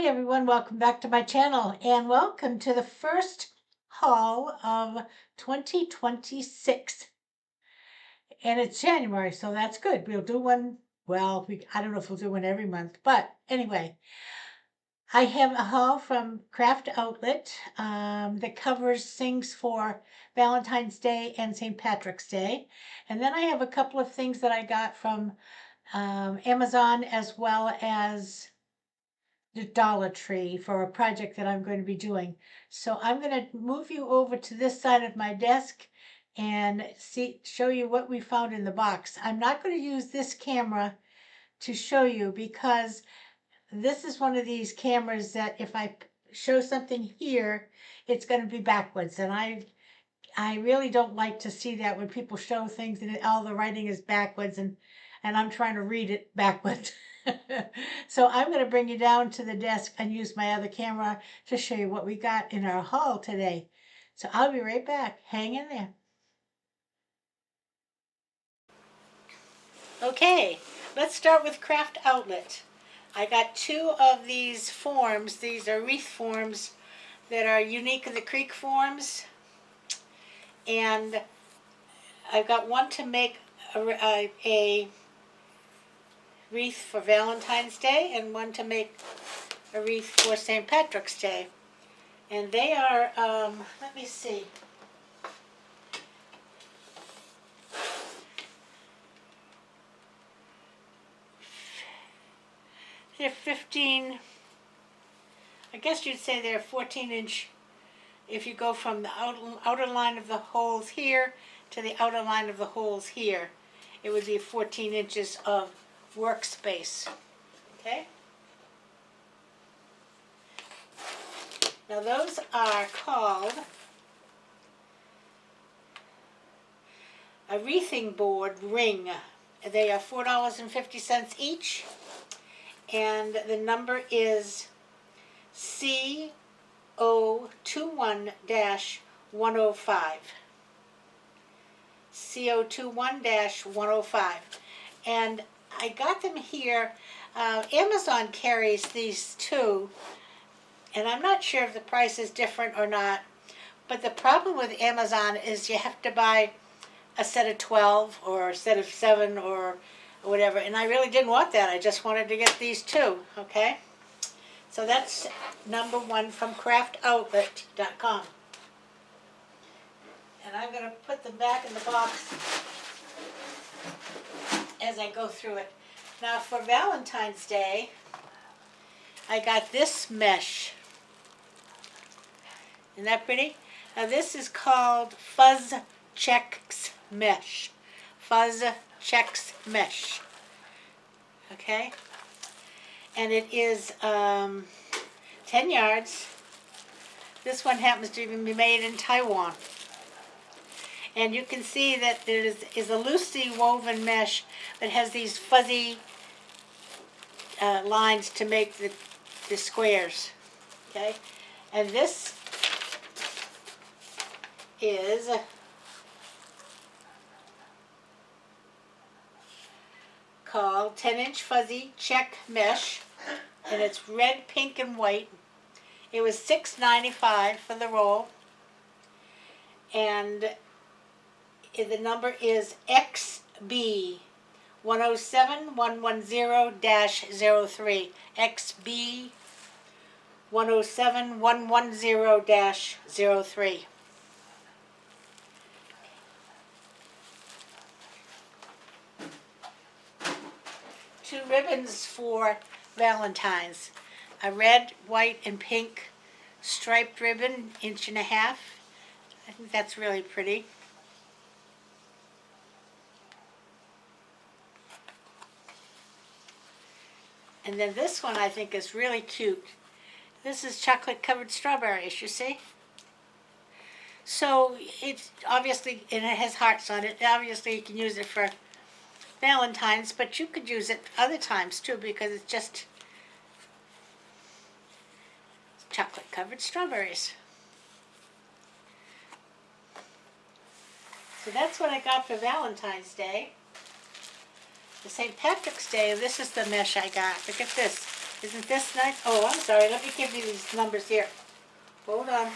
Hi everyone, welcome back to my channel and welcome to the first haul of 2026. And it's January, so that's good. We'll do one, well, I don't know if we'll do one every month, but anyway. I have a haul from Craft Outlet that covers things for Valentine's Day and St. Patrick's Day. And then I have a couple of things that I got from Amazon as well as the Dollar Tree for a project that I'm going to be doing. So I'm going to move you over to this side of my desk and show you what we found in the box. I'm not going to use this camera to show you because this is one of these cameras that if I show something here, it's going to be backwards. And I really don't like to see that when people show things and all the writing is backwards and I'm trying to read it backwards. So I'm going to bring you down to the desk and use my other camera to show you what we got in our haul today. So I'll be right back. Hang in there. Okay, let's start with Craft Outlet. I got two of these forms. These are wreath forms that are Unique of the Creek forms. And I've got one to make a wreath for Valentine's Day and one to make a wreath for St. Patrick's Day. And they are, let me see. They're 15, I guess you'd say they're 14-inch. If you go from the outer line of the holes here to the outer line of the holes here, it would be 14 inches of workspace. Okay? Now those are called a wreathing board ring. They are $4.50 each, and the number is CO21-105. CO21-105. And I got them here. Amazon carries these too, and I'm not sure if the price is different or not, but the problem with Amazon is you have to buy a set of 12 or a set of 7 or whatever, and I really didn't want that. I just wanted to get these two, okay? So that's number one from craftoutlet.com. And I'm going to put them back in the box as I go through it. Now for Valentine's Day, I got this mesh. Isn't that pretty? Now this is called Fuzz Checks Mesh. Fuzz Checks Mesh. Okay? And it is 10 yards. This one happens to even be made in Taiwan. And you can see that there is a loosely woven mesh that has these fuzzy lines to make the squares. Okay? And this is called 10-inch fuzzy check mesh, and it's red, pink, and white. It was $6.95 for the roll, and the number is XB 107110-03. XB 107110-03. Two ribbons for Valentine's. A red, white, and pink striped ribbon, 1.5 inches. I think that's really pretty. And then this one I think is really cute. This is chocolate covered strawberries, you see? So it's obviously, and it has hearts on it. Obviously you can use it for Valentine's, but you could use it other times too because it's just chocolate covered strawberries. So that's what I got for Valentine's Day. For St. Patrick's Day, this is the mesh I got. Look at this. Isn't this nice? Oh, I'm sorry. Let me give you these numbers here. Hold on.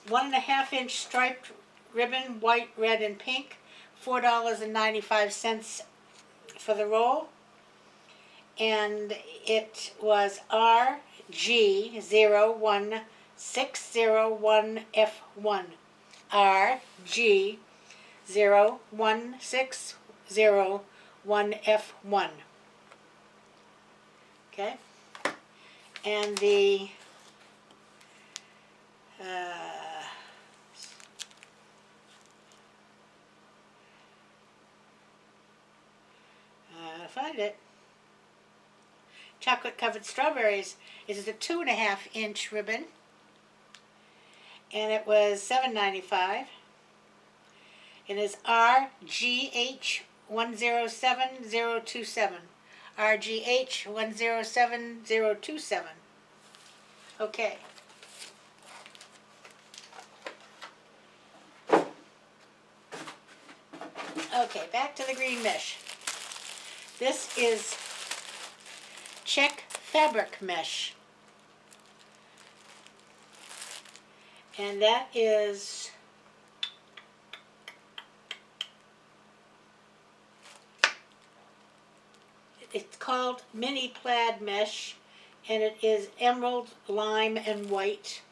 1.5-inch striped ribbon, white, red, and pink, $4.95 for the roll. And it was RG01601F1. RG01601F1. Okay? And the find it. Chocolate covered strawberries is a 2.5-inch ribbon, and it was $7.95. It is RGH107027. RGH107027. Okay. Okay, back to the green mesh. This is check fabric mesh. And that is it's called mini plaid mesh, and it is emerald, lime, and white.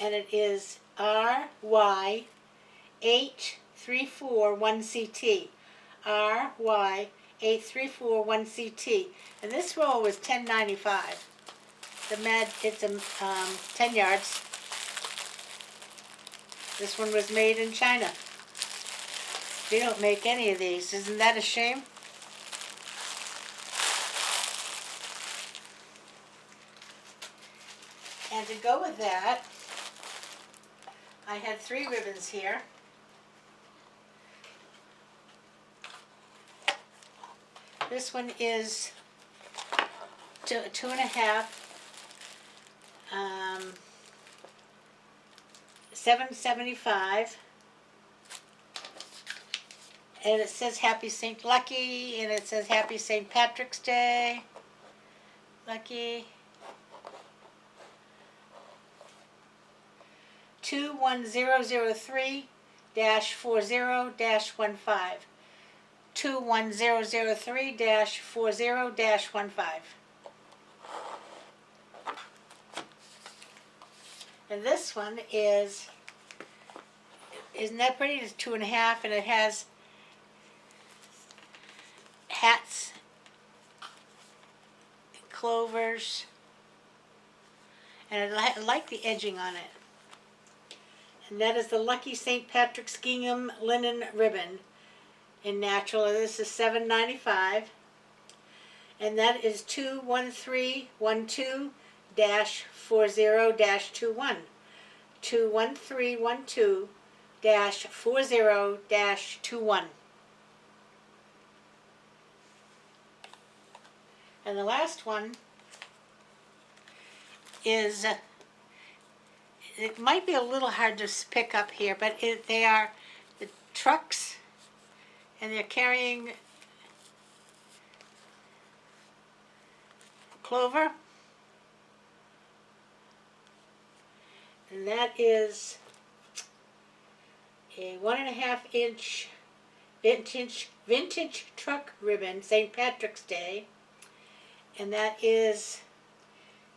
And it is RY8341CT. RY8341CT. And this roll was $10.95. It's 10 yards. This one was made in China. They don't make any of these. Isn't that a shame? And to go with that, I had 3 ribbons here. This one is 2.5, $7.75, and it says Happy St. Lucky, and it says Happy St. Patrick's Day. Lucky. 21003-40-15. 21003-40-15. And this one is, isn't that pretty? It's 2.5, and it has hats, clovers, and I like the edging on it. And that is the Lucky St. Patrick's Gingham linen ribbon in natural. This is $7.95, and that is 21312-40-21. 21312-40-21. And the last one is, it might be a little hard to pick up here, but they are the trucks, and they're carrying clover, and that is a 1.5-inch vintage truck ribbon, St. Patrick's Day, and that is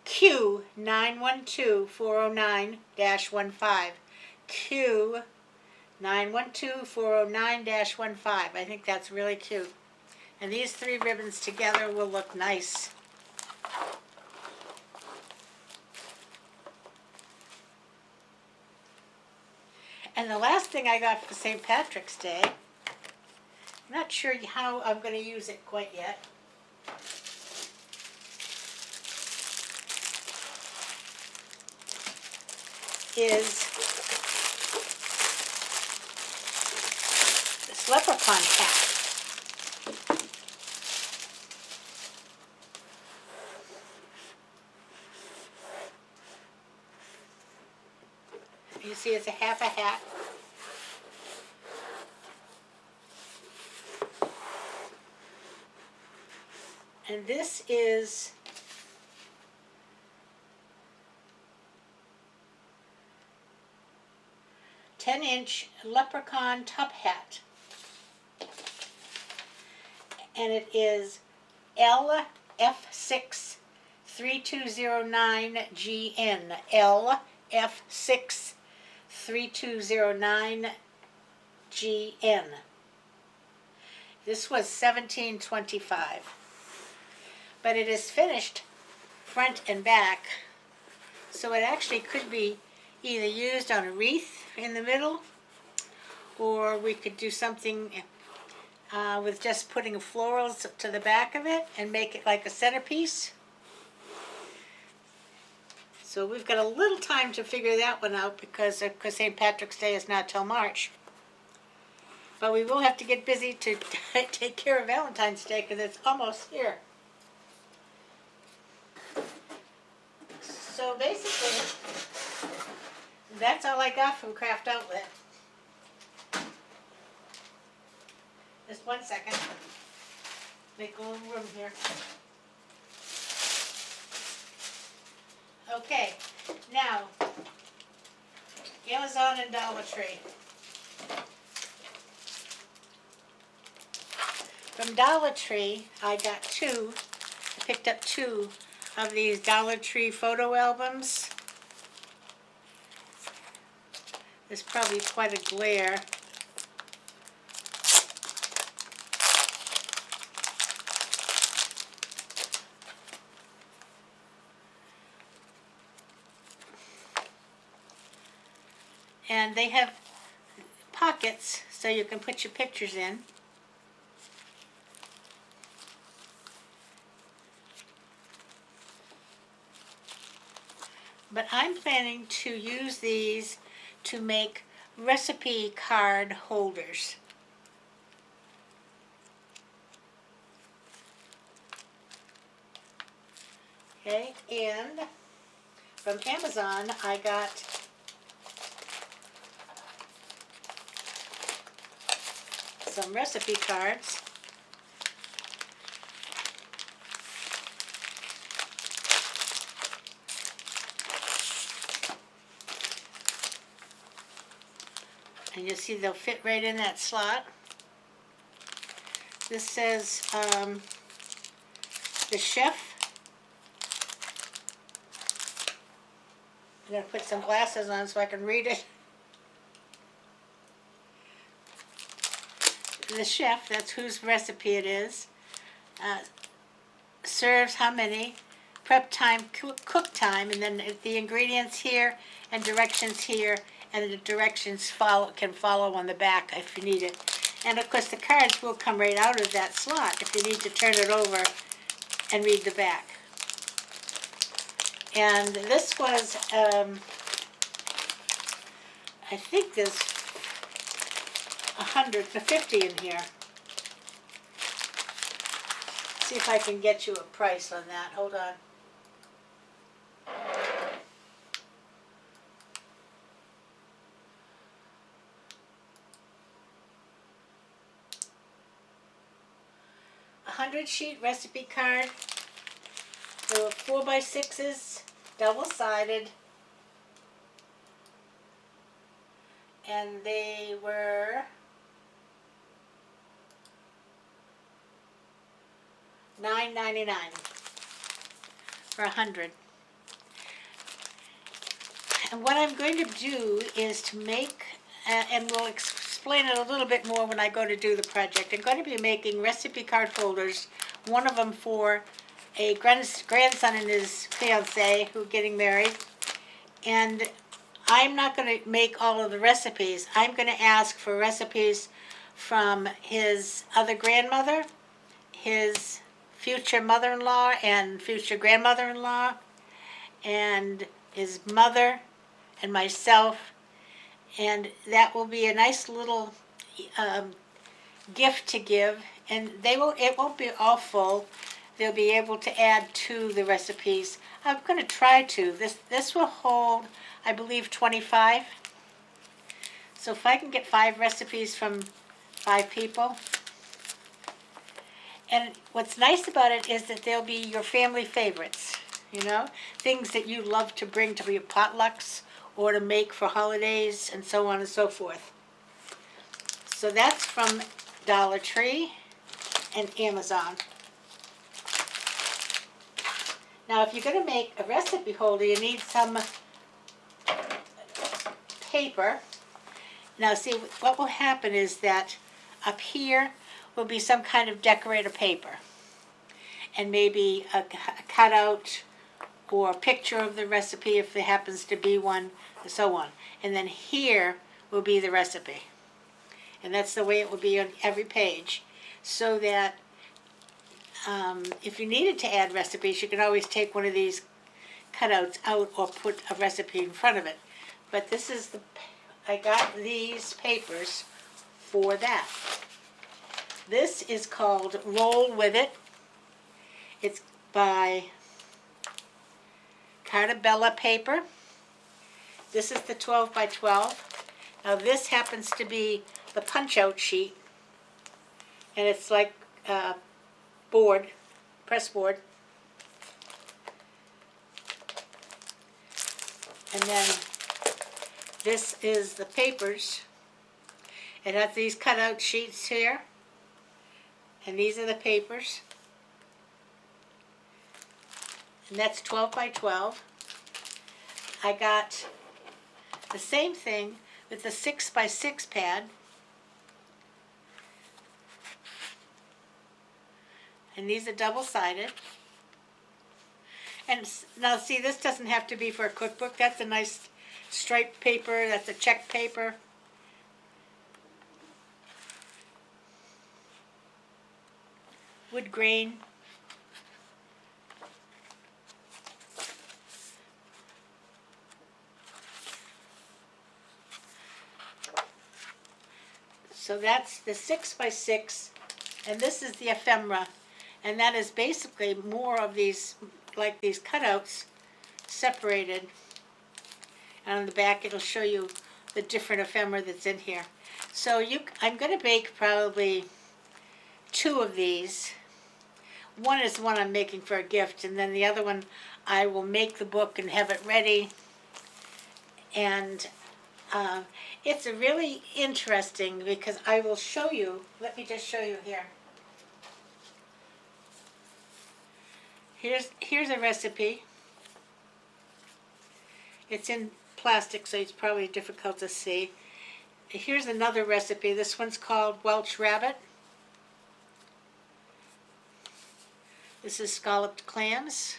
Q912409-15. Q912409-15. I think that's really cute. And these 3 ribbons together will look nice. And the last thing I got for St. Patrick's Day, I'm not sure how I'm going to use it quite yet. Is this leprechaun hat. You see, it's a half a hat. And this is "10-inch leprechaun top hat." And it is LF6 3209GN. LF6 3209GN. This was $17.25. But it is finished front and back, so it actually could be either used on a wreath in the middle, or we could do something with just putting florals to the back of it and make it like a centerpiece. So we've got a little time to figure that one out because St. Patrick's Day is not till March. But we will have to get busy to take care of Valentine's Day because it's almost here. So basically, that's all I got from Craft Outlet. Just 1 second. Make a little room here. Okay, now, Amazon and Dollar Tree. From Dollar Tree, I picked up two of these Dollar Tree photo albums. There's probably quite a glare. And they have pockets so you can put your pictures in. But I'm planning to use these to make recipe card holders. Okay, and from Amazon I got some recipe cards. And you'll see they'll fit right in that slot. This says the chef. I'm going to put some glasses on so I can read it. The chef, that's whose recipe it is, serves how many, prep time, cook time, and then the ingredients here and directions here, and the directions can follow on the back if you need it. And of course the cards will come right out of that slot if you need to turn it over and read the back. And this was, I think there's 150 in here. See if I can get you a price on that. Hold on. A 100-sheet recipe card. There were 4x6s, double-sided, and they were $9.99 for 100. And what I'm going to do is to make, and we'll explain it a little bit more when I go to do the project. I'm going to be making recipe card folders, one of them for a grandson and his fiancée who are getting married. And I'm not going to make all of the recipes. I'm going to ask for recipes from his other grandmother, his future mother-in-law and future grandmother-in-law, and his mother and myself. And that will be a nice little gift to give. And it won't be all full. They'll be able to add to the recipes. I'm going to try to. This will hold, I believe, 25. So if I can get 5 recipes from 5 people. And what's nice about it is that they'll be your family favorites, you know, things that you love to bring to your potlucks or to make for holidays and so on and so forth. So that's from Dollar Tree and Amazon. Now, if you're going to make a recipe holder, you need some paper. Now, see, what will happen is that up here will be some kind of decorator paper, and maybe a cutout or a picture of the recipe if there happens to be one, and so on. And then here will be the recipe. And that's the way it will be on every page, so that if you needed to add recipes, you can always take one of these cutouts out or put a recipe in front of it. But this is I got these papers for that. This is called Roll With It. It's by Cartabella paper. This is the 12 by 12. Now this happens to be the punch-out sheet, and it's like board, press board. And then this is the papers. It has these cutout sheets here, and these are the papers. And that's 12 by 12. I got the same thing with the 6 by 6 pad. And these are double-sided. And now see, this doesn't have to be for a cookbook. That's a nice striped paper. That's a check paper. Wood grain. So that's the 6 by 6, and this is the ephemera. And that is basically more of these, like these cutouts, separated. And on the back it'll show you the different ephemera that's in here. So I'm going to bake probably 2 of these. One is the one I'm making for a gift, and then the other one I will make the book and have it ready. And it's a really interesting, because I will show you, let me just show you here. Here's a recipe. It's in plastic, so it's probably difficult to see. Here's another recipe. This one's called Welsh Rabbit. This is scalloped clams.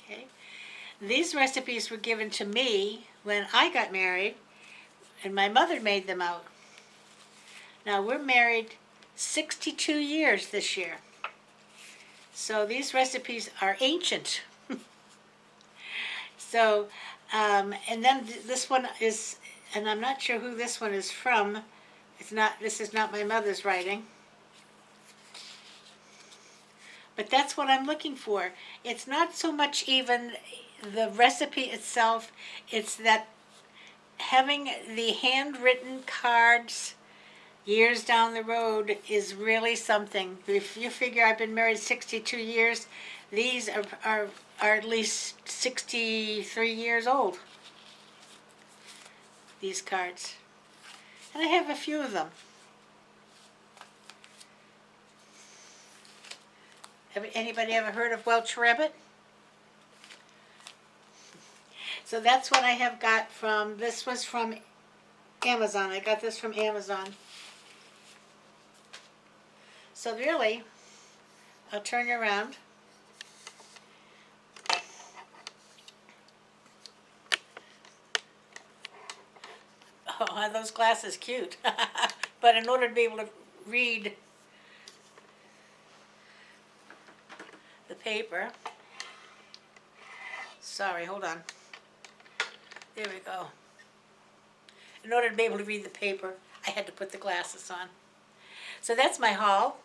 Okay. These recipes were given to me when I got married, and my mother made them out. Now, we're married 62 years this year. So these recipes are ancient. So, and then this one is, and I'm not sure who this one is from. This is not my mother's writing. But that's what I'm looking for. It's not so much even the recipe itself, it's that having the handwritten cards years down the road is really something. If you figure I've been married 62 years, these are at least 63 years old, these cards. And I have a few of them. Anybody ever heard of Welsh Rabbit? So that's what I have got from, this was from Amazon. I got this from Amazon. So really, I'll turn you around. Oh, are those glasses cute? But in order to be able to read the paper, sorry, hold on. There we go. In order to be able to read the paper, I had to put the glasses on. So that's my haul.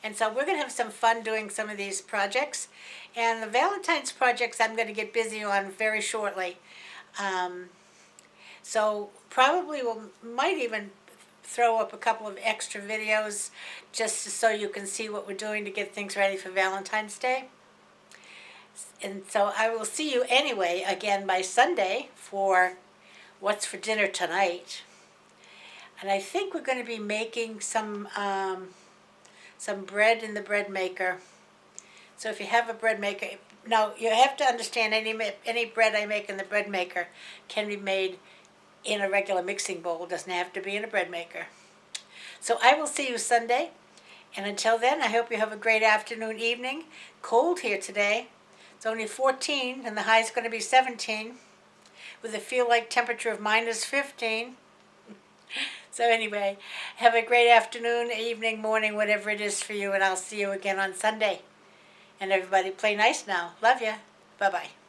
And so we're going to have some fun doing some of these projects. And the Valentine's projects I'm going to get busy on very shortly. So probably might even throw up a couple of extra videos just so you can see what we're doing to get things ready for Valentine's Day. And so I will see you anyway again by Sunday for what's for dinner tonight. And I think we're going to be making some bread in the bread maker. So if you have a bread maker, now you have to understand any bread I make in the bread maker can be made in a regular mixing bowl. It doesn't have to be in a bread maker. So I will see you Sunday. And until then, I hope you have a great afternoon, evening. Cold here today. It's only 14 and the high is going to be 17 with a feel-like temperature of minus 15. So anyway, have a great afternoon, evening, morning, whatever it is for you, and I'll see you again on Sunday. And everybody play nice now. Love ya. Bye-bye.